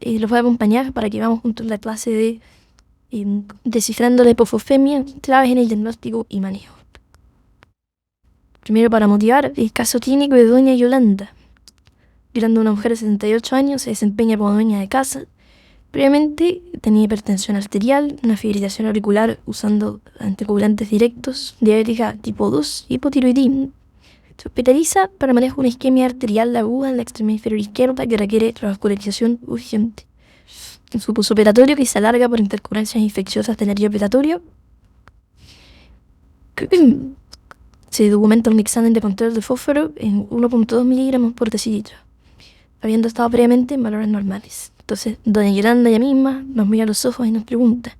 los voy a acompañar para que vamos juntos a la clase de descifrando la hipofosfemia, claves en el diagnóstico y manejo. Primero, para motivar, el caso clínico de doña Yolanda. Yolanda, una mujer de 78 años, se desempeña como dueña de casa. Previamente tenía hipertensión arterial, una fibrilación auricular usando anticoagulantes directos, diabética tipo 2, hipotiroidismo. Se hospitaliza para manejo de una isquemia arterial aguda en la extremidad inferior izquierda que requiere revascularización urgente. En su posoperatorio, que se alarga por intercurrencias infecciosas del nervio operatorio, se documenta un examen de control de fósforo en 1.2 miligramos por decilitro, habiendo estado previamente en valores normales. Entonces, doña Yolanda ella misma nos mira a los ojos y nos pregunta: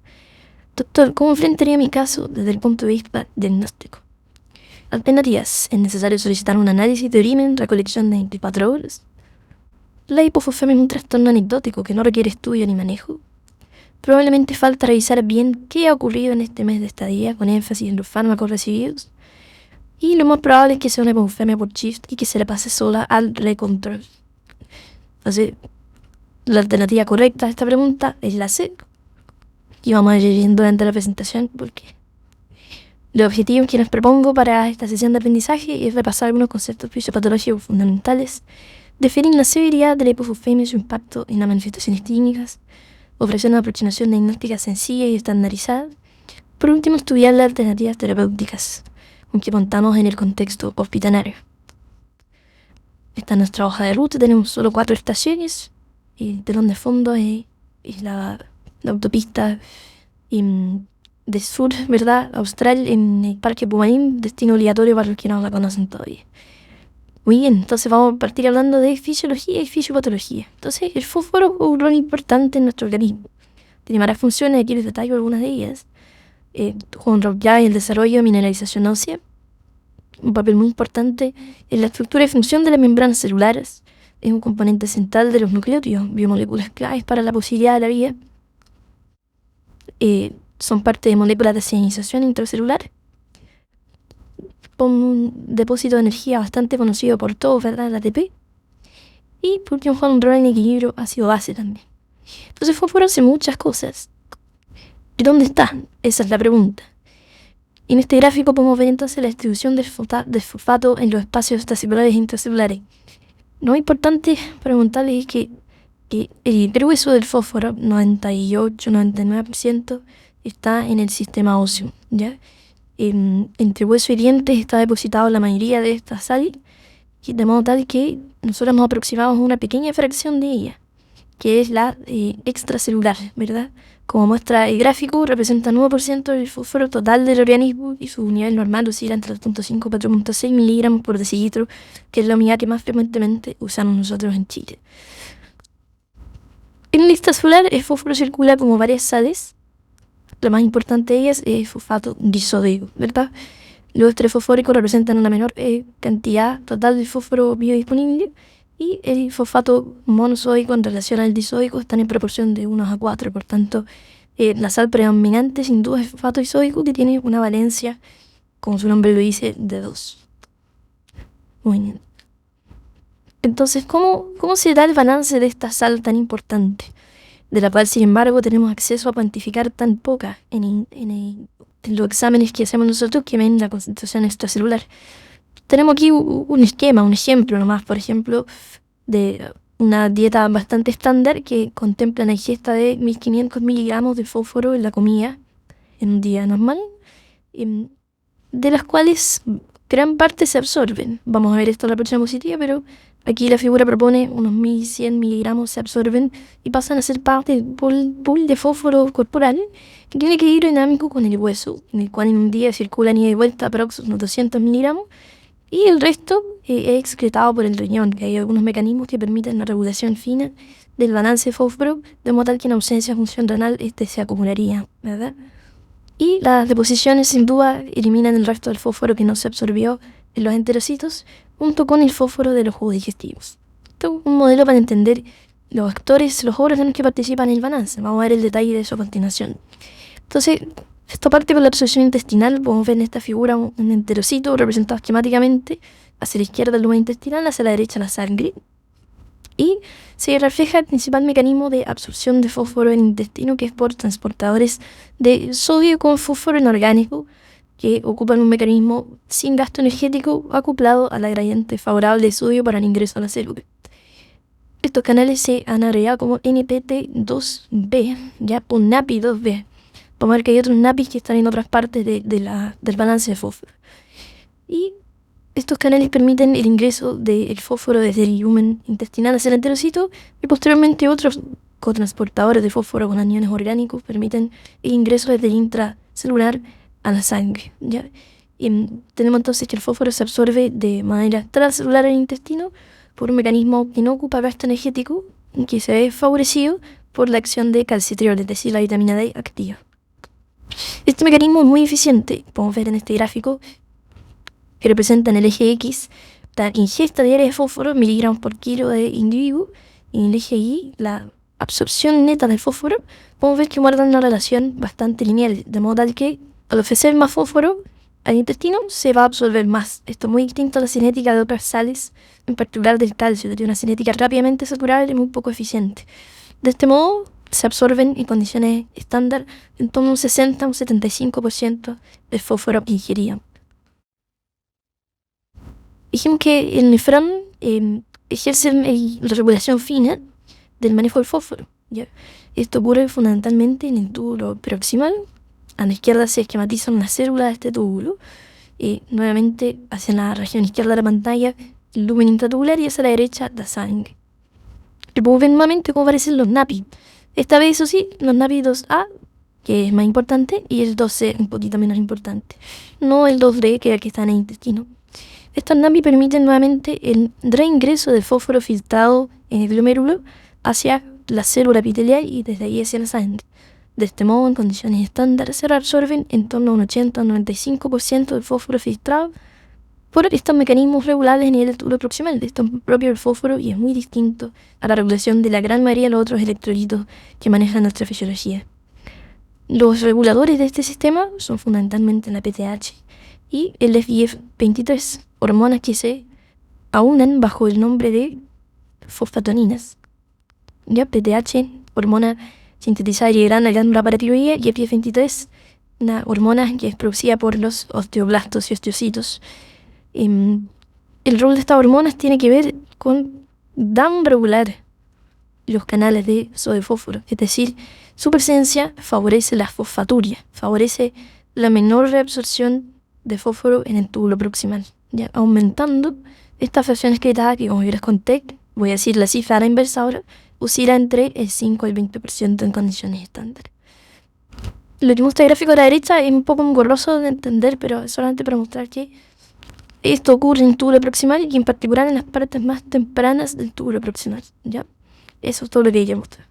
doctor, ¿cómo enfrentaría mi caso desde el punto de vista diagnóstico? Alternativas: es necesario solicitar un análisis de orina en recolección de 24 horas. La hipofosfemia es un trastorno anecdótico que no requiere estudio ni manejo. Probablemente falta revisar bien qué ha ocurrido en este mes de estadía, con énfasis en los fármacos recibidos. Y lo más probable es que sea una hipofosfemia por shift y que se le pase sola al recontrol. Entonces, la alternativa correcta a esta pregunta es la C. Y vamos a ir viendo durante la presentación porque los objetivos que nos propongo para esta sesión de aprendizaje es repasar algunos conceptos fisiopatológicos fundamentales, definir la severidad de la hipofosfemia y su impacto en las manifestaciones clínicas, ofrecer una aproximación diagnóstica sencilla y estandarizada. Por último, estudiar las alternativas terapéuticas, aunque contamos en el contexto hospitalario. Esta es nuestra hoja de ruta, tenemos solo 4 estaciones, y el telón de fondo es la autopista de sur, ¿verdad?, austral, en el Parque Pumarín, destino obligatorio para los que no la conocen todavía. Muy bien, entonces vamos a partir hablando de fisiología y fisiopatología. Entonces, el fósforo es un rol importante en nuestro organismo. Tiene varias funciones, aquí les detallo algunas de ellas. Juega un rol ya en el desarrollo de mineralización ósea, un papel muy importante en la estructura y función de las membranas celulares. Es un componente central de los nucleótidos, biomoléculas claves para la posibilidad de la vida. Son parte de moléculas de señalización intracelular. Un depósito de energía bastante conocido por todos, ¿verdad?, el ATP. Y por último, juega un rol en equilibrio ácido-base también. Entonces, el fósforo hace muchas cosas. ¿Y dónde está? Esa es la pregunta. En este gráfico podemos ver entonces la distribución del fosfato en los espacios extracelulares e intracelulares. Lo importante preguntarles es que el grueso del fósforo, 98-99%, está en el sistema óseo, ¿ya? Entre hueso y dientes está depositado la mayoría de esta sal, de modo tal que nosotros nos aproximamos a una pequeña fracción de ella, que es la extracelular, ¿verdad? Como muestra el gráfico, representa 9% del fósforo total del organismo y su nivel normal oscila entre 3.5 y 4.6 miligramos por decilitro, que es la unidad que más frecuentemente usamos nosotros en Chile. En el extracelular, el fósforo circula como varias sales. La más importante de ellas es el fosfato disódico, ¿verdad? Los estrés fosfóricos representan una menor cantidad total de fósforo biodisponible y el fosfato monosódico en relación al disódico están en proporción de 1:4. Por tanto, la sal predominante sin duda es el fosfato disódico, que tiene una valencia, como su nombre lo dice, de 2. Muy bien. Entonces, ¿cómo se da el balance de esta sal tan importante, de la cual, sin embargo, tenemos acceso a cuantificar tan poca en los exámenes que hacemos nosotros, que ven la concentración extracelular? Tenemos aquí un esquema, un ejemplo nomás, por ejemplo, de una dieta bastante estándar que contempla la ingesta de 1500 miligramos de fósforo en la comida en un día normal, de las cuales gran parte se absorben. Vamos a ver esto en la próxima diapositiva, pero aquí la figura propone unos 1100 miligramos se absorben y pasan a ser parte del pool de fósforo corporal, que tiene equilibrio dinámico con el hueso, en el cual en un día circulan ida y vuelta aproximadamente unos 200 miligramos, y el resto es excretado por el riñón, que hay algunos mecanismos que permiten la regulación fina del balance de fósforo, de modo tal que en ausencia de función renal se acumularía, ¿verdad? Y las deposiciones sin duda eliminan el resto del fósforo que no se absorbió en los enterocitos, junto con el fósforo de los jugos digestivos. Esto es un modelo para entender los actores, los órganos que participan en el balance. Vamos a ver el detalle de eso a continuación. Entonces, esto parte con la absorción intestinal. Podemos ver en esta figura un enterocito representado esquemáticamente. Hacia la izquierda el lumen intestinal, hacia la derecha la sangre. Y se refleja el principal mecanismo de absorción de fósforo en el intestino, que es por transportadores de sodio con fósforo inorgánico, que ocupan un mecanismo sin gasto energético acoplado a la gradiente favorable de sodio para el ingreso a la célula. Estos canales se han agregado como NPT2B, ya por NAPI2B. Vamos a ver que hay otros NAPIs que están en otras partes del balance de fósforo. Y estos canales permiten el ingreso del fósforo desde el lumen intestinal hacia el enterocito, y posteriormente otros cotransportadores de fósforo con aniones orgánicos permiten el ingreso desde el intracelular a la sangre, ¿ya? Y tenemos entonces que el fósforo se absorbe de manera transcelular en el intestino por un mecanismo que no ocupa gasto energético y que se ve favorecido por la acción de calcitriol, es decir, la vitamina D activa. Este mecanismo es muy eficiente, podemos ver en este gráfico que representa en el eje X la ingesta diaria de fósforo, miligramos por kilo de individuo, y en el eje Y la absorción neta del fósforo. Podemos ver que guardan una relación bastante lineal, de modo tal que al ofrecer más fósforo al intestino se va a absorber más. Esto es muy distinto a la cinética de otras sales, en particular del calcio, que tiene una cinética rápidamente saturable y muy poco eficiente. De este modo se absorben en condiciones estándar en torno a un 60 a un 75% del fósforo ingerido. Dijimos que el nefrón ejerce la regulación fina del manejo del fósforo, ¿ya? Esto ocurre fundamentalmente en el túbulo proximal. A la izquierda se esquematizan las células de este túbulo, y nuevamente hacia la región izquierda de la pantalla el lumen intratubular, y hacia la derecha la sangre. Y podemos ver nuevamente cómo aparecen los NAPI. Esta vez, eso sí, los NAPI 2A, que es más importante, y el 2C, un poquito menos importante. No el 2D, que es el que está en el intestino. Estos NAPI permiten nuevamente el reingreso de fósforo filtrado en el glomérulo hacia la célula epitelial y desde ahí hacia la sangre. De este modo, en condiciones estándar, se reabsorben en torno a un 80 o 95% del fósforo filtrado por estos mecanismos regulables a nivel del túbulo proximal. Esto es propio del fósforo y es muy distinto a la regulación de la gran mayoría de los otros electrolitos que manejan nuestra fisiología. Los reguladores de este sistema son fundamentalmente la PTH y el FGF23, hormonas que se aunan bajo el nombre de fosfatoninas. Ya, PTH, hormona sintetizada y liberada en la glándula paratiroidea, y FGF23, una hormona que es producida por los osteoblastos y osteocitos. El rol de estas hormonas tiene que ver con downregular los canales de sodio-fósforo, es decir, su presencia favorece la fosfaturia, favorece la menor reabsorción de fósforo en el túbulo proximal, ya aumentando esta fracción excretada que, como yo les conté, voy a decir la cifra a la inversa ahora, oscila entre el 5 y el 20% en condiciones estándar. Lo que muestra el gráfico de la derecha es un poco engorroso de entender, pero es solamente para mostrar que esto ocurre en el túbulo proximal y en particular en las partes más tempranas del túbulo proximal, ¿ya? Eso es todo lo que quería mostrar.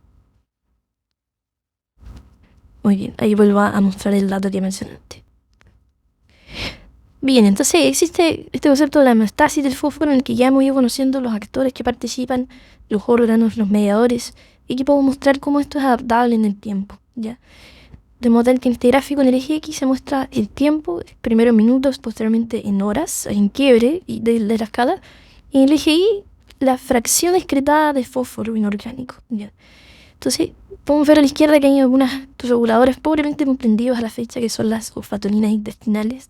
Muy bien, ahí vuelvo a mostrar el dato que mencioné antes. Bien, entonces existe este concepto de la homeostasis del fósforo, en el que ya hemos ido conociendo los actores que participan, los órganos, los mediadores, y que puedo mostrar cómo esto es adaptable en el tiempo, ¿ya? De modo tal que en este gráfico en el eje X se muestra el tiempo, primero en minutos, posteriormente en horas, en quiebre de la escala, y en el eje Y la fracción excretada de fósforo inorgánico, ¿ya? Entonces, podemos ver a la izquierda que hay algunos reguladores pobremente comprendidos a la fecha, que son las fosfatoninas intestinales.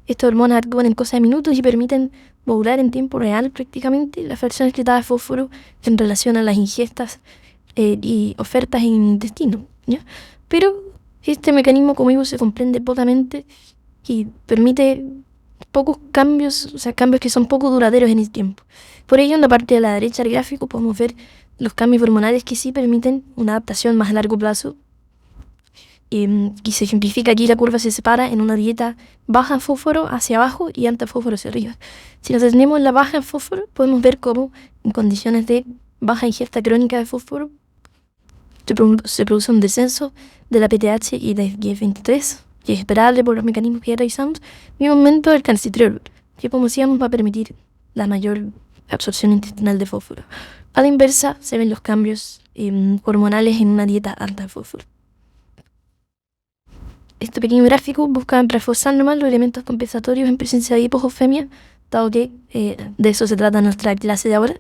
Estas hormonas actúan en cosa de minutos y permiten modular en tiempo real prácticamente la fracción excretada de fósforo en relación a las ingestas y ofertas en el intestino, ¿ya? Pero este mecanismo, como digo, se comprende pocamente y permite pocos cambios, o sea, cambios que son poco duraderos en el tiempo. Por ello, en la parte de la derecha del gráfico podemos ver los cambios hormonales que sí permiten una adaptación más a largo plazo. Y se ejemplifica aquí, la curva se separa en una dieta baja en fósforo hacia abajo y alta en fósforo hacia arriba. Si nos detenemos en la baja en fósforo, podemos ver cómo en condiciones de baja ingesta crónica de fósforo se produce un descenso de la PTH y de FGF23, que es esperable por los mecanismos que ya revisamos, y un aumento del calcitriol, que, como decíamos, va a permitir la mayor absorción intestinal de fósforo. A la inversa, se ven los cambios hormonales en una dieta alta en fósforo. Este pequeño gráfico busca reforzar nomás los elementos compensatorios en presencia de hipofosfemia, dado que de eso se trata nuestra clase de ahora.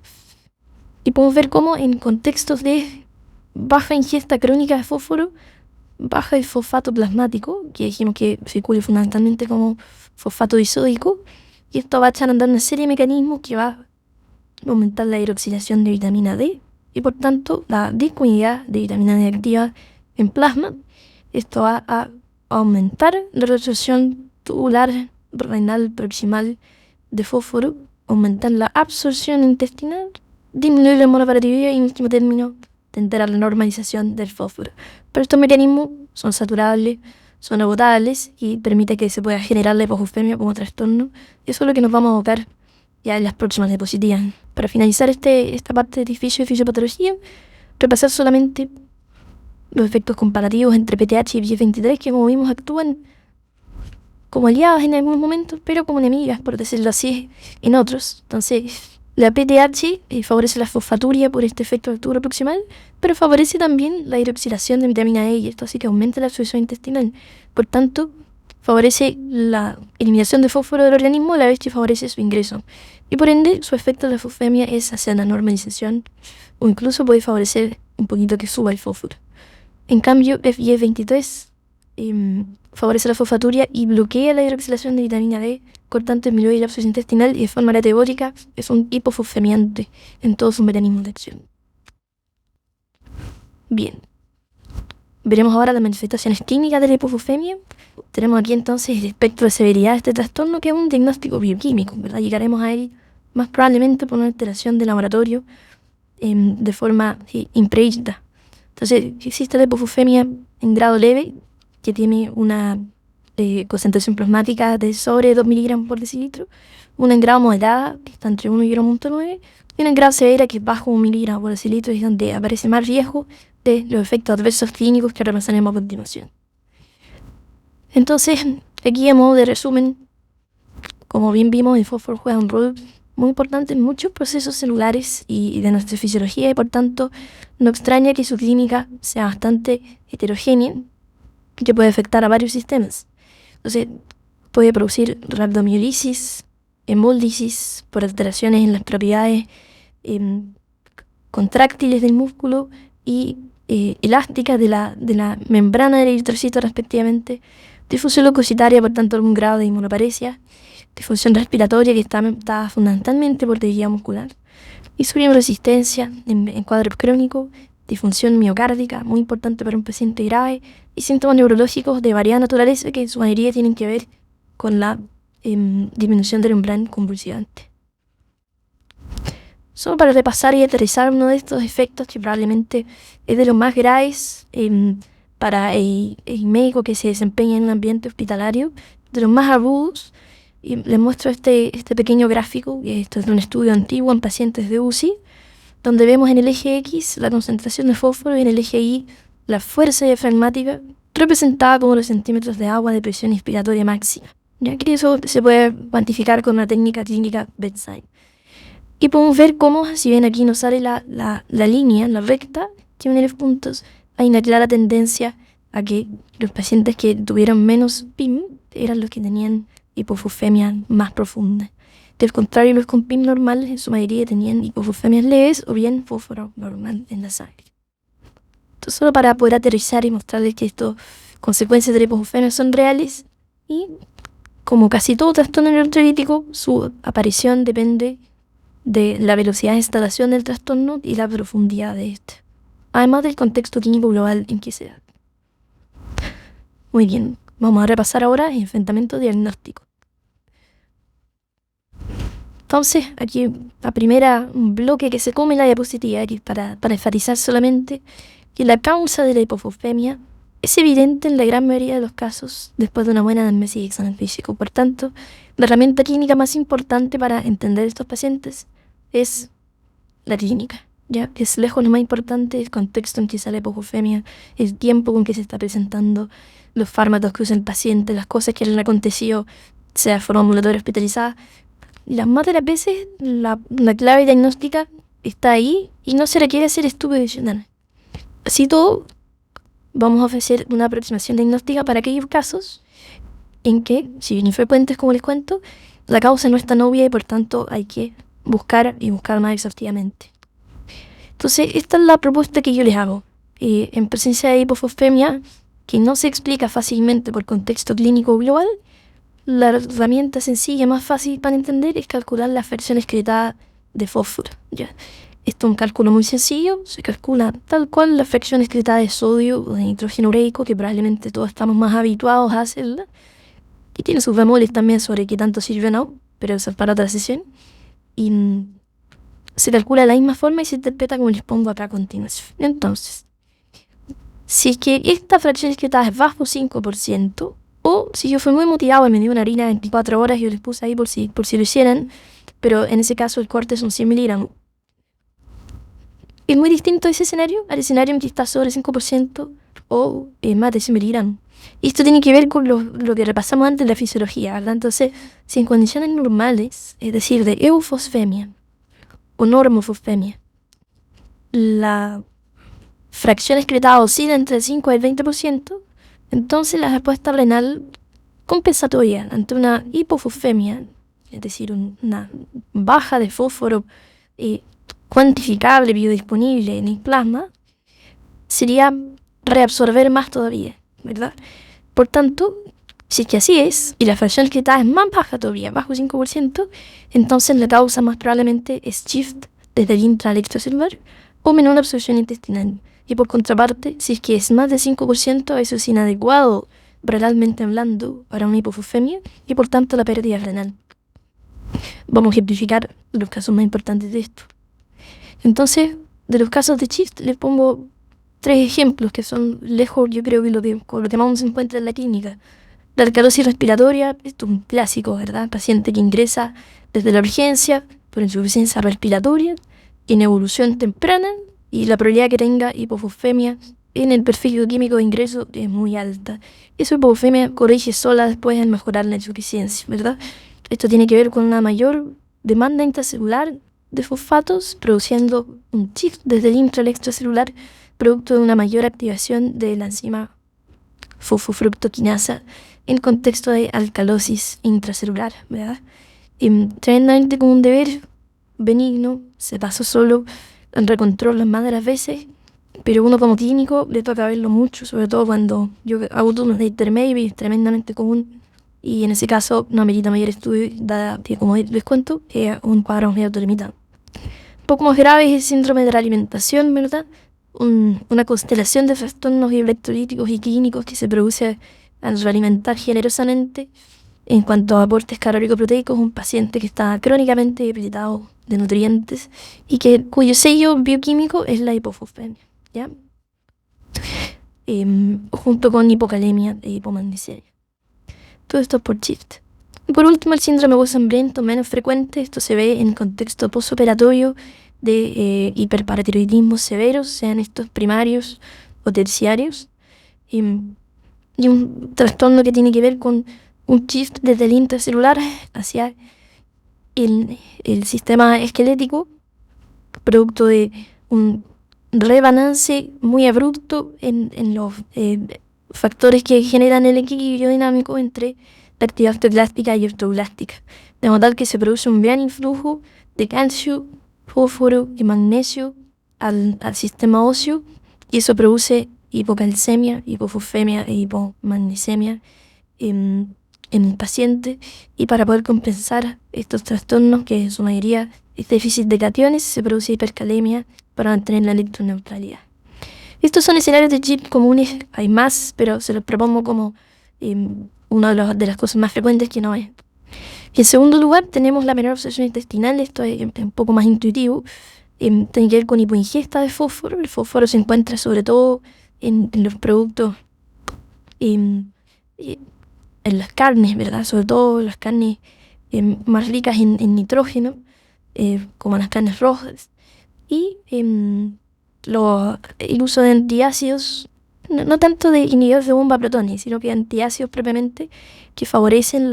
Y podemos ver cómo en contextos de baja ingesta crónica de fósforo, baja el fosfato plasmático, que dijimos que circula fundamentalmente como fosfato disódico, y esto va a echar a andar una serie de mecanismos que va a aumentar la hidroxilación de vitamina D y por tanto la disponibilidad de vitamina D activa en plasma. Esto va a aumentar la resorción tubular renal proximal de fósforo, aumentar la absorción intestinal, disminuir la monoparatividad y en último término tender a la normalización del fósforo. Pero estos mecanismos son saturables, son agotables y permite que se pueda generar la hipofosfemia como trastorno. Eso es lo que nos vamos a abocar ya en las próximas diapositivas. Para finalizar esta parte de fisiopatología, repasar solamente los efectos comparativos entre PTH y IGF-23 que como vimos actúan como aliadas en algunos momentos, pero como enemigas, por decirlo así, en otros. Entonces, la PTH favorece la fosfaturia por este efecto de altura proximal, pero favorece también la hidroxilación de vitamina E y esto así que aumenta la absorción intestinal. Por tanto, favorece la eliminación de fósforo del organismo a la vez que favorece su ingreso. Y por ende, su efecto de la fosfemia es hacia la normalización o incluso puede favorecer un poquito que suba el fósforo. En cambio, FGF23 favorece la fosfaturia y bloquea la hidroxilación de vitamina D, cortante el milieu y la absorción intestinal y de forma categórica es un hipofosfemiante en todos sus mecanismos de acción. Bien, veremos ahora las manifestaciones clínicas de la hipofosfemia. Tenemos aquí entonces el espectro de severidad de este trastorno que es un diagnóstico bioquímico, ¿verdad? Llegaremos a él más probablemente por una alteración de laboratorio de forma imprevista. Entonces, existe la hipofosfemia en grado leve, que tiene una concentración plasmática de sobre 2 miligramos por decilitro, una en grado moderada, que está entre 1 y 1.9, y una en grado severa, que es bajo 1 miligramo por decilitro, y es donde aparece más riesgo de los efectos adversos clínicos que repasaremos a continuación. Entonces, aquí a modo de resumen, como bien vimos, el fósforo juega un rol muy importante en muchos procesos celulares y de nuestra fisiología y por tanto no extraña que su clínica sea bastante heterogénea, que puede afectar a varios sistemas. Entonces, puede producir rhabdomiolisis, hemólisis por alteraciones en las propiedades contráctiles del músculo y elásticas de la membrana del eritrocito respectivamente, difusión leucocitaria, por tanto algún grado de inmunoparesia, disfunción respiratoria que está fundamentalmente por debilidad muscular, insulinoresistencia en cuadros crónicos, disfunción miocárdica, muy importante para un paciente grave, y síntomas neurológicos de variada naturaleza que en su mayoría tienen que ver con la disminución del umbral convulsivante. Solo para repasar y aterrizar uno de estos efectos que probablemente es de los más graves para el médico que se desempeña en un ambiente hospitalario, de los más agudos, y les muestro este pequeño gráfico, esto es de un estudio antiguo en pacientes de UCI, donde vemos en el eje X la concentración de fósforo y en el eje Y la fuerza diafragmática representada como los centímetros de agua de presión inspiratoria máxima. Ya que eso se puede cuantificar con una técnica clínica bedside. Y podemos ver cómo, si bien aquí nos sale la línea, la recta, que une los puntos, hay una clara tendencia a que los pacientes que tuvieron menos PIM eran los que tenían hipofosfemia más profunda. Del contrario, los con PIM normales en su mayoría tenían hipofosfemias leves o bien fósforo normal en la sangre. Entonces, solo para poder aterrizar y mostrarles que estas consecuencias de la hipofosfemia son reales y, como casi todo trastorno neurolítico, su aparición depende de la velocidad de instalación del trastorno y la profundidad de este, además del contexto clínico global en que se da. Muy bien, vamos a repasar ahora el enfrentamiento diagnóstico. Entonces, aquí la primera bloque que se come la diapositiva, aquí para enfatizar solamente que la causa de la hipofosfemia es evidente en la gran mayoría de los casos después de una buena anamnesis y examen físico. Por tanto, la herramienta clínica más importante para entender estos pacientes es la clínica, ya que es lejos lo más importante el contexto en que sale la hipofosfemia, el tiempo con que se está presentando, los fármacos que usa el paciente, las cosas que le han acontecido, sea de forma ambulatoria o hospitalizada. Las más de las veces la clave diagnóstica está ahí y no se requiere hacer estudio adicional. Así todo, vamos a ofrecer una aproximación diagnóstica para aquellos casos en que, si bien infrecuentes como les cuento, la causa no es tan obvia y por tanto hay que buscar más exhaustivamente. Entonces, esta es la propuesta que yo les hago. En presencia de hipofosfemia, que no se explica fácilmente por contexto clínico global, la herramienta sencilla más fácil para entender es calcular la fracción excretada de fósforo. ¿Ya? Esto es un cálculo muy sencillo, se calcula tal cual la fracción excretada de sodio o de nitrógeno ureico, que probablemente todos estamos más habituados a hacerla, y tiene sus bemoles también sobre qué tanto sirve o no, pero eso es para otra sesión. Y se calcula de la misma forma y se interpreta como les pongo acá a continuación. Entonces, si es que esta fracción excretada es bajo 5%, o si yo fui muy motivado y me dio una harina de 24 horas, yo les puse ahí por si lo hicieran, pero en ese caso el corte son 100 miligramos. Es muy distinto ese escenario al escenario en que está sobre 5% o más de 100 miligramos. Y esto tiene que ver con lo que repasamos antes de la fisiología, ¿verdad? Entonces, si en condiciones normales, es decir, de eufosfemia o normofosfemia, la fracción excretada oscila entre el 5 y el 20%, entonces la respuesta renal compensatoria ante una hipofosfemia, es decir, una baja de fósforo cuantificable, biodisponible en el plasma, sería reabsorber más todavía, ¿verdad? Por tanto, si es que así es, y la fracción excretada es más baja todavía, bajo 5%, entonces la causa más probablemente es shift desde el intra al extracelular o menor absorción intestinal. Y por contraparte, si es que es más de 5%, eso es inadecuado renalmente hablando para una hipofosfemia y por tanto la pérdida renal. Vamos a ejemplificar los casos más importantes de esto. Entonces, de los casos de shift les pongo 3 ejemplos que son lejos, yo creo que lo que más se encuentra en la clínica. La alcalosis respiratoria, esto es un clásico, ¿verdad? Paciente que ingresa desde la urgencia por insuficiencia respiratoria, en evolución temprana, y la probabilidad que tenga hipofosfemia en el perfil químico de ingreso es muy alta. Esa hipofosfemia corrige sola después al mejorar la insuficiencia, ¿verdad? Esto tiene que ver con una mayor demanda intracelular de fosfatos, produciendo un shift desde el intra al extracelular, producto de una mayor activación de la enzima fosfofructoquinasa en contexto de alcalosis intracelular, ¿verdad? Tremendamente como un deber benigno, se pasó solo en recontrol más de las veces, pero uno como clínico le toca verlo mucho, sobre todo cuando yo hago turnos de intermedio y es tremendamente común, y en ese caso no amerita mayor estudio, dada que, como les cuento, es un cuadro medio autolimitado. Un poco más grave es el síndrome de la alimentación, ¿verdad? Una constelación de trastornos electrolíticos y clínicos que se produce al realimentar generosamente en cuanto a aportes calórico-proteicos, un paciente que está crónicamente debilitado de nutrientes y cuyo sello bioquímico es la hipofosfemia, ¿ya? Junto con hipocalemia e hipomagnesemia. Todo esto es por shift. Y por último, el síndrome hambriento, menos frecuente. Esto se ve en contexto postoperatorio de hiperparatiroidismo severos, sean estos primarios o terciarios, y un trastorno que tiene que ver con un shift desde el intracelular hacia el sistema esquelético, producto de un rebalance muy abrupto en los factores que generan el equilibrio dinámico entre la actividad osteoclástica y osteoblástica, de modo tal que se produce un gran influjo de calcio, fósforo y magnesio al sistema óseo, y eso produce hipocalcemia, hipofosfemia e hipomagnesemia en el paciente. Y para poder compensar estos trastornos, que en su mayoría es déficit de cationes, se produce hipercalemia para mantener la electroneutralidad. Estos son escenarios de shift comunes, hay más, pero se los propongo como una de las cosas más frecuentes que no es. Y en segundo lugar tenemos la menor absorción intestinal. Esto es un poco más intuitivo, tiene que ver con hipoingesta de fósforo. El fósforo se encuentra sobre todo en los productos, en las carnes, ¿verdad? Sobre todo las carnes más ricas en nitrógeno, como las carnes rojas, y el uso de antiácidos, no tanto de inhibidores de bomba a protones, sino que antiácidos propiamente, que favorecen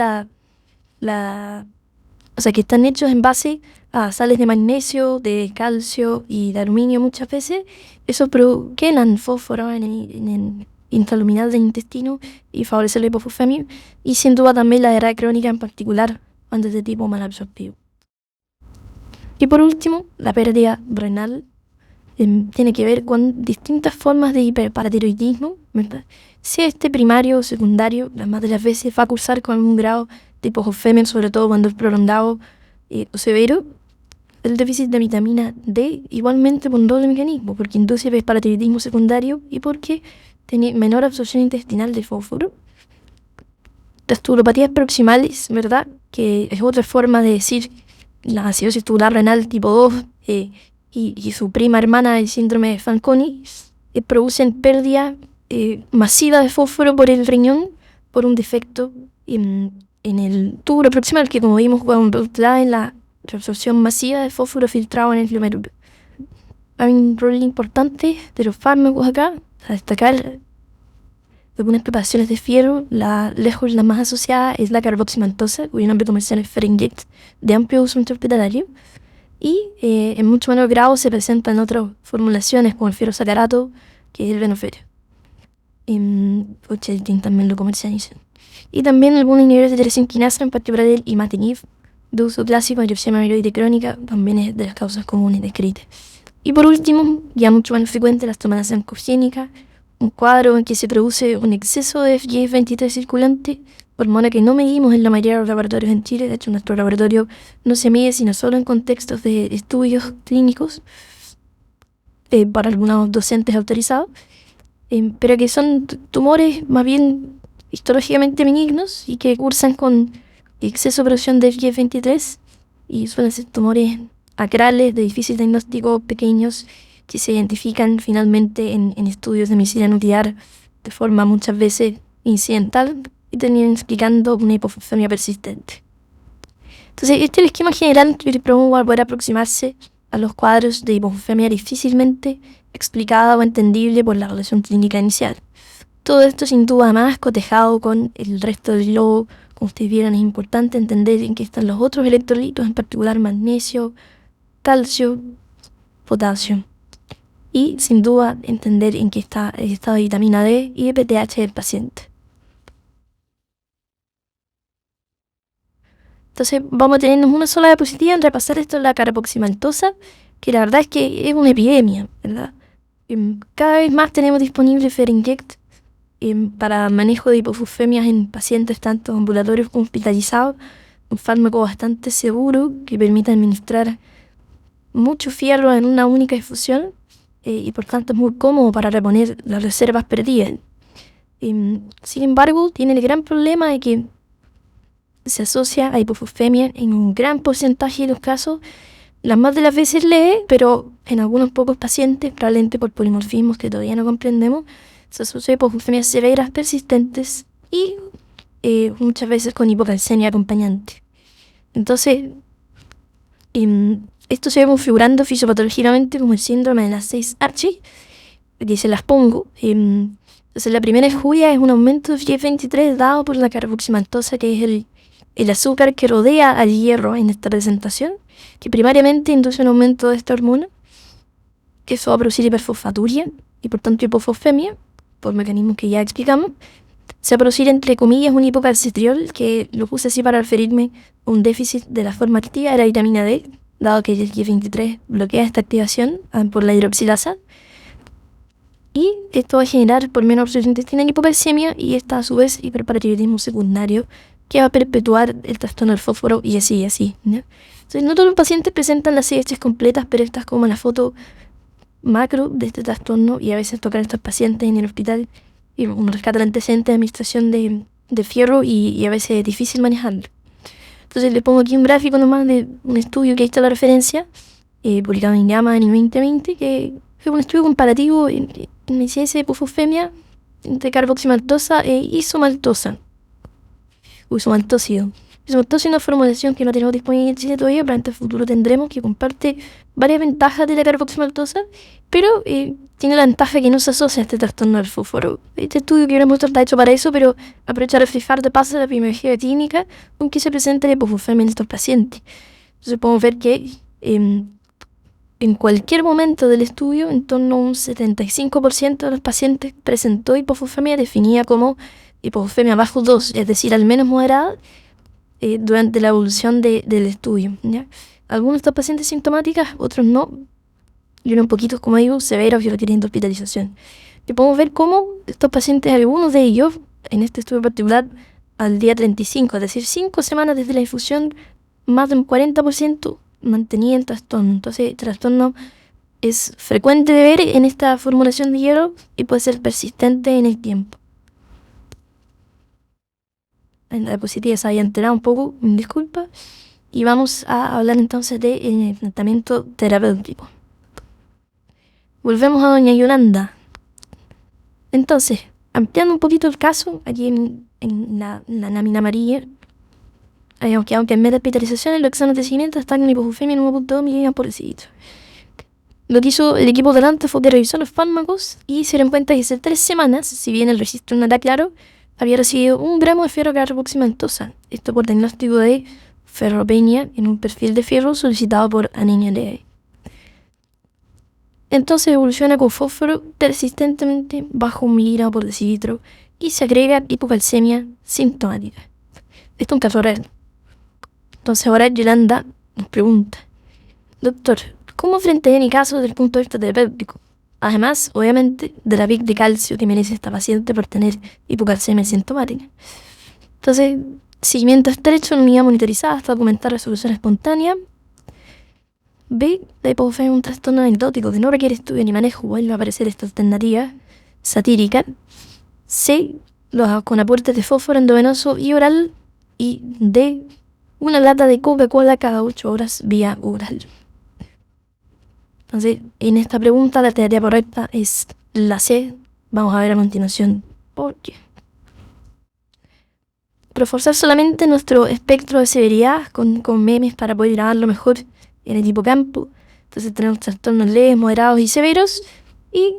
o sea, que están hechos en base a sales de magnesio, de calcio y de aluminio muchas veces. Eso queman fósforo en el intraluminal del intestino y favorece la hipofosfemia, y sin duda también la diarrea crónica, en particular cuando es de tipo malabsortivo. Y por último, la pérdida renal tiene que ver con distintas formas de hiperparatiroidismo, ¿verdad? Sea este primario o secundario, las más de las veces va a cursar con algún grado de hipofosfemia, sobre todo cuando es prolongado o severo. El déficit de vitamina D igualmente por un doble mecanismo, porque induce hiperparatiroidismo secundario y porque tiene menor absorción intestinal de fósforo. Las tubulopatías proximales, ¿verdad? Que es otra forma de decir la acidosis tubular renal tipo 2 y su prima hermana, el síndrome de Fanconi, producen pérdida masiva de fósforo por el riñón por un defecto en el túbulo proximal, que como vimos cuando está en la reabsorción masiva de fósforo filtrado en el glomérulo. Hay un rol importante de los fármacos acá, a destacar algunas preparaciones de fierro. Lejos la más asociada es la carboximaltosa, cuyo nombre comercial es Ferinject, de amplio uso intrahospitalario. Y en mucho menor grado se presentan otras formulaciones como el fierrosacarato, que es el Venofer. Ocheltin también lo comercializan. Y también algunos inhibidores de tirosinquinasa, en particular el imatinib, de uso clásico en epilepsia amiloide crónica, también es de las causas comunes descritas. Y por último, ya mucho más frecuente, la estomalación copsínica, un cuadro en que se produce un exceso de FGF23 circulante, hormona que no medimos en la mayoría de los laboratorios en Chile. De hecho, nuestro laboratorio no se mide sino solo en contextos de estudios clínicos para algunos docentes autorizados, pero que son tumores más bien histológicamente benignos y que cursan con exceso de producción de FGF23 y suelen ser tumores acrales de difícil diagnóstico, pequeños, que se identifican finalmente en estudios de medicina nuclear de forma muchas veces incidental y terminan explicando una hipofosfemia persistente. Entonces, este es el esquema general que promueve para poder aproximarse a los cuadros de hipofosfemia difícilmente explicada o entendible por la relación clínica inicial. Todo esto sin duda más cotejado con el resto del globo. Como ustedes vieron, es importante entender en qué están los otros electrolitos, en particular magnesio, calcio, potasio. Y sin duda entender en qué está el estado de vitamina D y de PTH del paciente. Entonces vamos a tenernos una sola diapositiva en repasar esto de la carboximaltosa, que la verdad es que es una epidemia, ¿verdad? Cada vez más tenemos disponible Ferinject para manejo de hipofosfemias en pacientes tanto ambulatorios como hospitalizados, un fármaco bastante seguro que permite administrar mucho fierro en una única infusión y por tanto es muy cómodo para reponer las reservas perdidas. Sin embargo, tiene el gran problema de que se asocia a hipofosfemia en un gran porcentaje de los casos. Las más de las veces lee, pero en algunos pocos pacientes, probablemente por polimorfismos que todavía no comprendemos, se asocia a hipofosfemias severas persistentes y muchas veces con hipocalcemia acompañante. Entonces, esto se ve configurando fisiopatológicamente como el síndrome de las 6H, que se las pongo. Entonces, la primera esjuya es un aumento de FGF23 dado por la carboximaltosa, que es el azúcar que rodea al hierro en esta presentación, que primariamente induce un aumento de esta hormona, que eso va a producir hiperfosfaturia y por tanto hipofosfemia, por mecanismos que ya explicamos. Se va a producir, entre comillas, un hipocalcitriol, que lo puse así para referirme a un déficit de la forma activa de la vitamina D, dado que el FGF23 bloquea esta activación por la hidroxilasa. Y esto va a generar por menor absorción intestinal hipocalcemia y esta a su vez hiperparatiroidismo secundario, que va a perpetuar el trastorno del fósforo y así, ¿no? Entonces, no todos los pacientes presentan las 6H completas, pero esta es como la foto macro de este trastorno y a veces tocan a estos pacientes en el hospital y uno rescata el antecedente de administración de fierro y a veces es difícil manejarlo. Entonces, les pongo aquí un gráfico nomás de un estudio que ahí está la referencia, publicado en JAMA en el 2020, que fue un estudio comparativo en incidencia de hipofosfemia entre carboximaltosa e isomaltosa. Isomaltócido. Isomaltócido es una formulación que no tenemos disponible en Chile todavía, pero en el futuro tendremos, que comparte varias ventajas de la carboximaltosa, pero tiene la ventaja que no se asocia a este trastorno del fósforo. Este estudio que queremos está hecho para eso, pero aprovecha a reflejar de paso la epidemiología clínica con que se presenta la hipofosfemia en estos pacientes. Entonces podemos ver que en cualquier momento del estudio, en torno a un 75% de los pacientes presentó hipofosfemia definida como hipofosfemia bajo 2, es decir, al menos moderada, durante la evolución del estudio, ¿ya? Algunos de estos pacientes sintomáticas, otros no. y unos poquitos, como digo, severos y requiriendo hospitalización. Y podemos ver cómo estos pacientes, algunos de ellos, en este estudio particular, al día 35, es decir, 5 semanas desde la infusión, más del 40% mantenía el trastorno. Entonces, el trastorno es frecuente de ver en esta formulación de hielo y puede ser persistente en el tiempo. En la diapositiva se había enterado un poco, disculpa. Y vamos a hablar entonces de tratamiento terapéutico. Volvemos a doña Yolanda. Entonces, ampliando un poquito el caso, aquí en la lámina amarilla, habíamos quedado que en vez de hospitalización, los exámenes de seguimiento están en hipoglucemia 9.2 miligramos por decilitro. Lo que hizo el equipo delante fue que revisó los fármacos y se dieron cuenta que hace 3 semanas, si bien el registro no era claro, había recibido 1 gramo de ferrocarboximentosa. Esto por diagnóstico de ferropenia en un perfil de fierro solicitado por anemia leve. Entonces evoluciona con fósforo persistentemente bajo 1 miligramo por decilitro y se agrega hipocalcemia sintomática. Esto es un caso real. Entonces ahora Yolanda nos pregunta: doctor, ¿cómo enfrenté mi caso desde el punto de vista terapéutico? Además, obviamente, de la PIC de calcio que merece esta paciente por tener hipocalcemia sintomática. Entonces, seguimiento estrecho en unidad monitorizada hasta documentar resolución espontánea. B. La hipoglucemia es un trastorno anecdótico que no requiere estudio ni manejo. Vuelve a aparecer esta alternativa satírica. C. Con aportes de fósforo endovenoso y oral. Y D. Una lata de Coca-Cola cada 8 horas vía oral. Entonces, en esta pregunta la alternativa correcta es la C. Vamos a ver a continuación por qué. Reforzar solamente nuestro espectro de severidad con memes para poder grabarlo mejor en el hipocampo. Entonces tenemos trastornos leves, moderados y severos. Y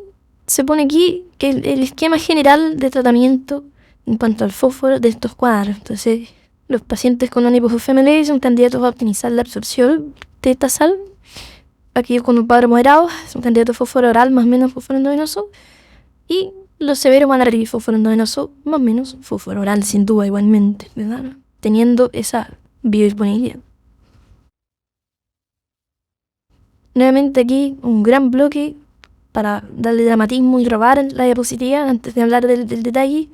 se pone aquí que el esquema general de tratamiento en cuanto al fósforo de estos cuadros. Entonces, los pacientes con una hipoglucemia leve son candidatos a optimizar la absorción de esta sal. Aquellos con un cuadro moderado son candidatos a fósforo oral más o menos fósforo endovenoso. Y los severos van a requerir fósforo endovenoso más o menos fósforo oral, sin duda, igualmente, ¿verdad? Teniendo esa biodisponibilidad. Nuevamente aquí un gran bloque para darle dramatismo y robar la diapositiva antes de hablar del detalle.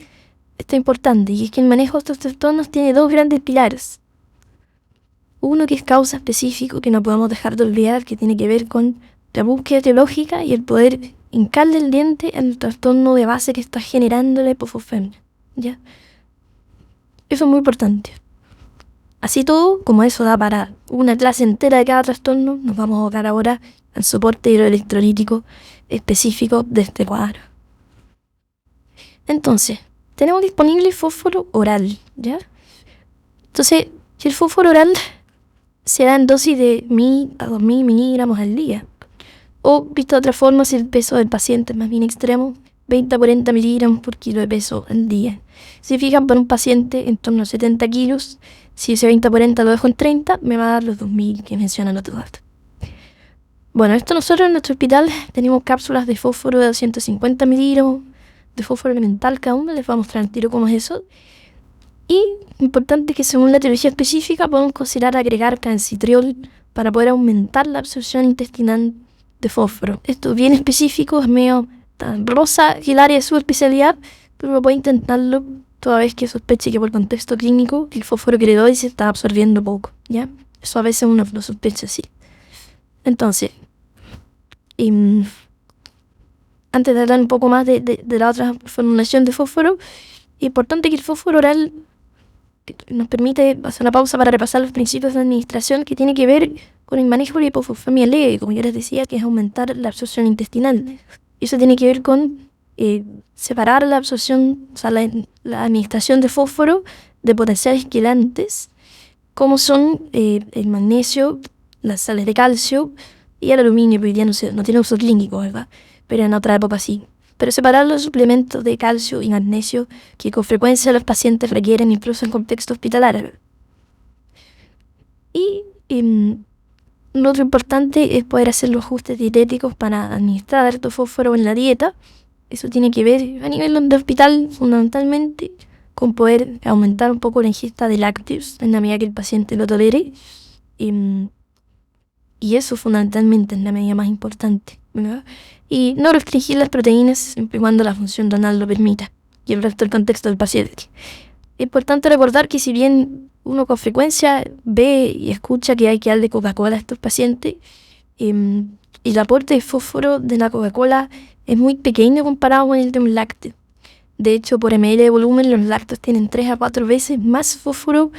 Esto es importante, y es que el manejo de estos trastornos tiene 2 grandes pilares. Uno que es causa específico, que no podemos dejar de olvidar, que tiene que ver con la búsqueda etiológica y el poder hincarle el diente al trastorno de base que está generando la hipofosfemia, ¿ya? Eso es muy importante. Así todo, como eso da para una clase entera de cada trastorno, nos vamos a abocar ahora al soporte hidroelectrolítico específico de este cuadro. Entonces, tenemos disponible fósforo oral, ¿ya? Entonces, si el fósforo oral se da en dosis de 1000 a 2000 miligramos al día, o visto de otra forma, si el peso del paciente es más bien extremo, 20 a 40 miligramos por kilo de peso al día. Si fijan, para un paciente en torno a 70 kilos, si ese 20 a 40 lo dejo en 30, me va a dar los 2000 que mencionan los datos. Bueno, esto nosotros en nuestro hospital tenemos cápsulas de fósforo de 250 miligramos de fósforo elemental cada uno. Les voy a mostrar al tiro cómo es eso. Y importante que según la etiología específica podemos considerar agregar calcitriol para poder aumentar la absorción intestinal de fósforo. Esto es bien específico, es medio rosa y el área de su especialidad, pero voy a intentarlo toda vez que sospeche que por contexto clínico el fósforo que le doy se está absorbiendo poco, ¿ya? Eso a veces uno lo sospecha así. Entonces, antes de hablar un poco más de la otra formulación de fósforo, es importante que el fósforo oral nos permite hacer una pausa para repasar los principios de administración que tiene que ver con el manejo de la hipofosfemia leve, como ya les decía, que es aumentar la absorción intestinal. Eso tiene que ver con separar la absorción, o sea, la administración de fósforo de potenciales quelantes, como son el magnesio, las sales de calcio y el aluminio, que hoy día no tiene uso clínico, ¿verdad? Pero en otra época sí. Pero separar los suplementos de calcio y magnesio que con frecuencia los pacientes requieren incluso en contexto hospitalario. Y lo otro importante es poder hacer los ajustes dietéticos para administrar alto fósforo en la dieta. Eso tiene que ver a nivel de hospital fundamentalmente con poder aumentar un poco la ingesta de lácteos en la medida que el paciente lo tolere. Y eso fundamentalmente es la medida más importante, ¿verdad? Y no restringir las proteínas siempre y cuando la función renal lo permita y el resto del contexto del paciente. Es importante recordar que si bien uno con frecuencia ve y escucha que hay que darle Coca-Cola a estos pacientes, el aporte de fósforo de la Coca-Cola es muy pequeño comparado con el de un lácteo. De hecho, por ml de volumen, los lácteos tienen 3 a 4 veces más fósforo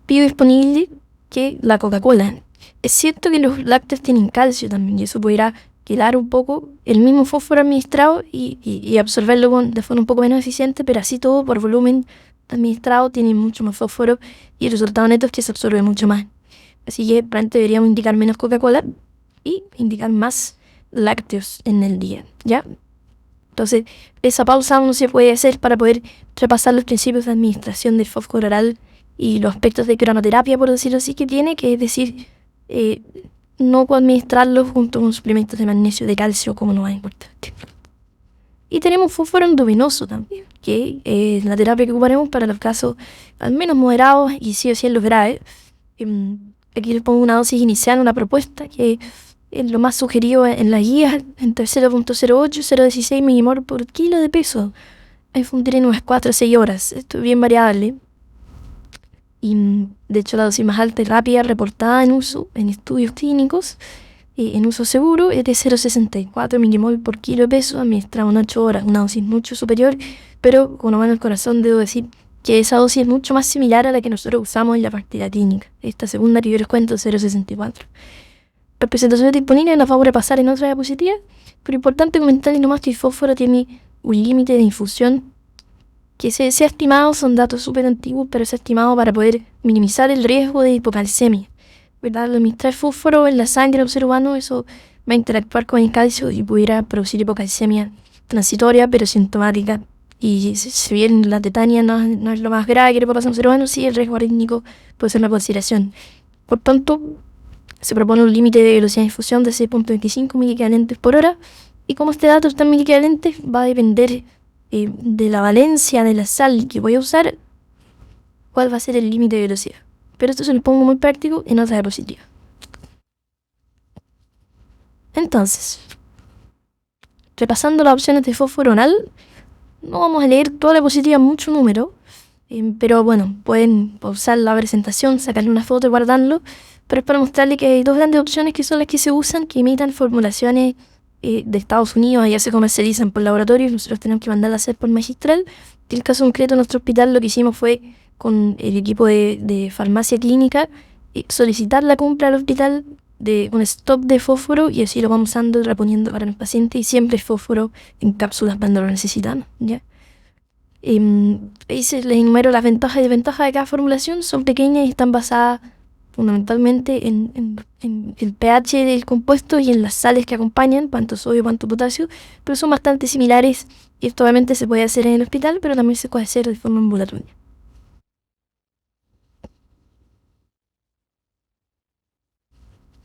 biodisponible que la Coca-Cola. Es cierto que los lácteos tienen calcio también, y eso podrá quedar un poco el mismo fósforo administrado y absorberlo de forma un poco menos eficiente, pero así todo por volumen administrado tiene mucho más fósforo y el resultado neto es que se absorbe mucho más. Así que probablemente deberíamos indicar menos Coca-Cola y indicar más lácteos en el día, ¿ya? Entonces, esa pausa uno se puede hacer para poder repasar los principios de administración del fósforo oral y los aspectos de cronoterapia, por decirlo así, que tiene, que es decir, no administrarlos junto con suplementos de magnesio, de calcio, como lo más importante. Y tenemos fósforo endovenoso también, que es la terapia que ocuparemos para los casos al menos moderados y sí o sí en los graves. Aquí les pongo una dosis inicial, una propuesta que es lo más sugerido en la guía, entre 0.08 y 0.16 millimol por kilo de peso. Hay fundir en unas 4 o 6 horas. Esto es bien variable. Y de hecho la dosis más alta y rápida reportada en uso en estudios clínicos en uso seguro es de 0.64 millimol por kilo de peso administrado en 8 horas, una dosis mucho superior, pero con una mano en el corazón debo decir que esa dosis es mucho más similar a la que nosotros usamos en la práctica clínica. Esta segunda que yo les cuento, 0.64. Representaciones disponibles las vamos a repasar en otra diapositiva, pero importante comentarles nomás que el fósforo tiene un límite de infusión que se ha estimado, son datos súper antiguos, pero se ha estimado para poder minimizar el riesgo de hipocalcemia, ¿verdad? Al administrar fósforo en la sangre del ser humano, eso va a interactuar con el calcio y pudiera producir hipocalcemia transitoria, pero sintomática. Y si bien la tetania no es lo más grave que le puede pasar a un ser humano, sí el riesgo arrítmico puede ser una consideración. Por tanto, se propone un límite de velocidad de infusión de 6.25 miliequivalentes por hora, y como este dato está en miliequivalentes, va a depender de la valencia de la sal que voy a usar, cuál va a ser el límite de velocidad. Pero esto se lo pongo muy práctico en otra diapositiva. Entonces, repasando las opciones de fósforo oral, no vamos a leer toda la diapositiva, mucho número, pero bueno, pueden pausar la presentación, sacarle una foto y guardarlo, pero es para mostrarle que hay dos grandes opciones que son las que se usan, que imitan formulaciones de Estados Unidos, allá se comercializan por laboratorios, nosotros tenemos que mandarla a hacer por magistral. En el caso concreto, en nuestro hospital lo que hicimos fue, con el equipo de farmacia clínica, solicitar la compra al hospital de un stock de fósforo y así lo vamos usando y reponiendo para los pacientes, y siempre fósforo en cápsulas cuando lo necesitan, ¿ya? Ahí se les enumero las ventajas y desventajas de cada formulación, son pequeñas y están basadas fundamentalmente en el pH del compuesto y en las sales que acompañan, cuánto sodio, cuánto potasio, pero son bastante similares y esto obviamente se puede hacer en el hospital, pero también se puede hacer de forma ambulatoria.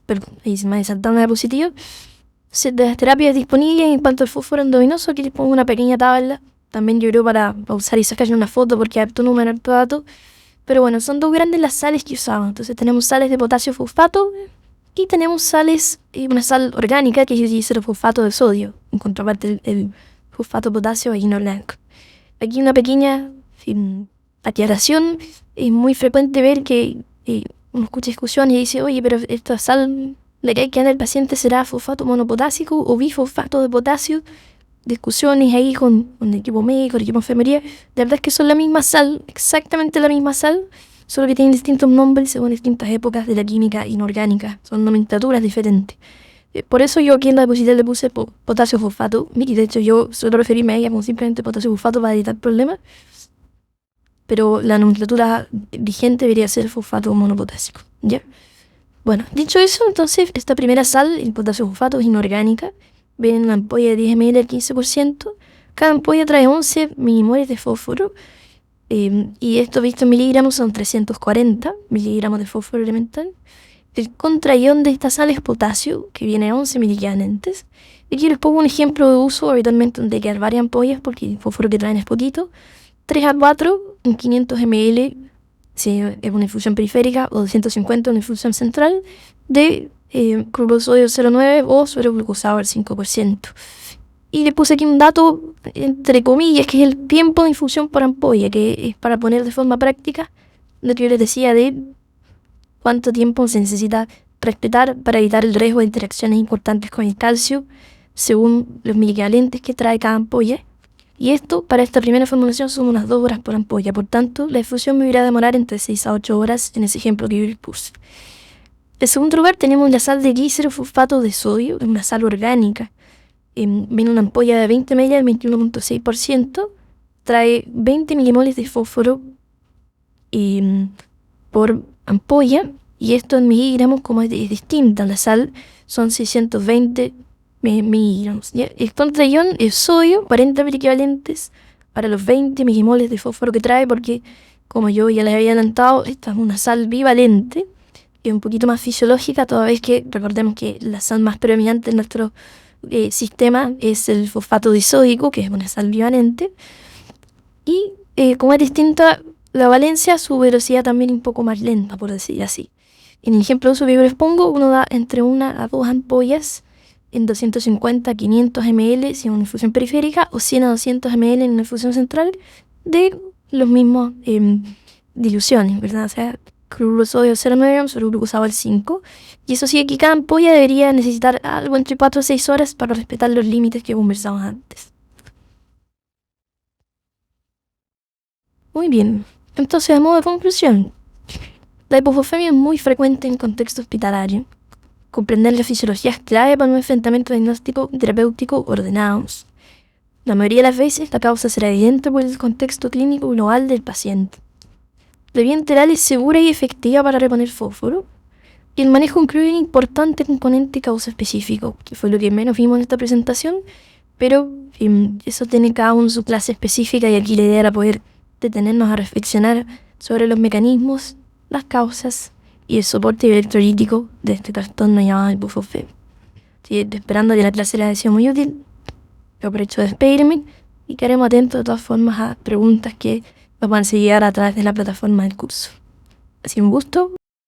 Perdón, ahí se me ha saltado una diapositiva. De las terapias disponibles en cuanto al fósforo endovenoso, aquí les pongo una pequeña tabla, también yo creo para usar y sacarle una foto porque hay harto número, harto dato. Pero bueno, son dos grandes las sales que usamos. Entonces tenemos sales de potasio fosfato y tenemos sales, una sal orgánica que es el fosfato de sodio, en contraparte el fosfato potasio y no blanco. Aquí una pequeña aclaración. Es muy frecuente ver que uno escucha discusiones y dice, oye, pero esta sal la que hay que dar al paciente será fosfato monopotásico o bifosfato de potasio. Discusiones ahí con el equipo médico, el equipo de enfermería. La verdad es que son la misma sal, exactamente la misma sal, solo que tienen distintos nombres según distintas épocas de la química inorgánica. Son nomenclaturas diferentes. Por eso yo aquí en la diapositiva le puse potasio fosfato, y de hecho yo suelo referirme a ella como simplemente potasio fosfato para evitar problemas, pero la nomenclatura vigente debería ser fosfato monopotásico, ¿ya? Bueno, dicho eso, entonces esta primera sal, el potasio fosfato, es inorgánica. Ven una ampolla de 10 ml al 15%. Cada ampolla trae 11 milimoles de fósforo. Y esto visto en miligramos son 340 miligramos de fósforo elemental. El contraión de esta sal es potasio, que viene a 11 miliquivalentes. Aquí les pongo un ejemplo de uso, habitualmente donde hay que dar varias ampollas porque el fósforo que traen es poquito. 3 a 4 en 500 ml, si es una infusión periférica, o 250 una infusión central, de cloruro de sodio 0,9 o suero glucosado al 5%. Y le puse aquí un dato, entre comillas, que es el tiempo de infusión por ampolla, que es para poner de forma práctica lo que yo les decía de cuánto tiempo se necesita respetar para evitar el riesgo de interacciones importantes con el calcio, según los milivalentes que trae cada ampolla. Y esto, para esta primera formulación, son unas 2 horas por ampolla. Por tanto, la infusión me irá a demorar entre 6 a 8 horas en ese ejemplo que yo les puse. En segundo lugar, tenemos la sal de glicerofosfato de sodio, es una sal orgánica. Viene una ampolla de 20 ml del 21,6%, trae 20 milimoles de fósforo por ampolla, y esto en miligramos, como es distinta, la sal son 620 miligramos. El contraión es sodio, 40 equivalentes para los 20 milimoles de fósforo que trae, porque como yo ya les había adelantado, esta es una sal bivalente, y un poquito más fisiológica, toda vez que recordemos que la sal más predominante en nuestro sistema es el fosfato disódico, que es una sal bivalente, y como es distinta la valencia, su velocidad también es un poco más lenta, por decir así. En el ejemplo de uso que yo les pongo, uno da entre 1 a 2 ampollas en 250 a 500 ml si en una infusión periférica, o 100 a 200 ml en una infusión central, de los mismos diluciones, ¿verdad? O sea, cloruro de sodio 0,9 gramos, suero glucosado al 5. Y eso sí, aquí cada ampolla debería necesitar algo entre 4 a 6 horas para respetar los límites que conversamos antes. Muy bien, entonces a modo de conclusión, la hipofosfemia es muy frecuente en contexto hospitalario. Comprender la fisiología es clave para un enfrentamiento diagnóstico y terapéutico ordenados. La mayoría de las veces la causa será evidente por el contexto clínico global del paciente. La vía enteral es segura y efectiva para reponer fósforo, y el manejo incluye un importante componente causa específico, que fue lo que menos vimos en esta presentación, pero eso tiene cada uno su clase específica, y aquí la idea era poder detenernos a reflexionar sobre los mecanismos, las causas y el soporte electrolítico de este trastorno llamado hipofosfemia. Esperando que la clase les haya sido muy útil, yo aprovecho de despedirme y quedaremos atentos de todas formas a preguntas que nos van a seguir a través de la plataforma del curso. Ha sido un gusto.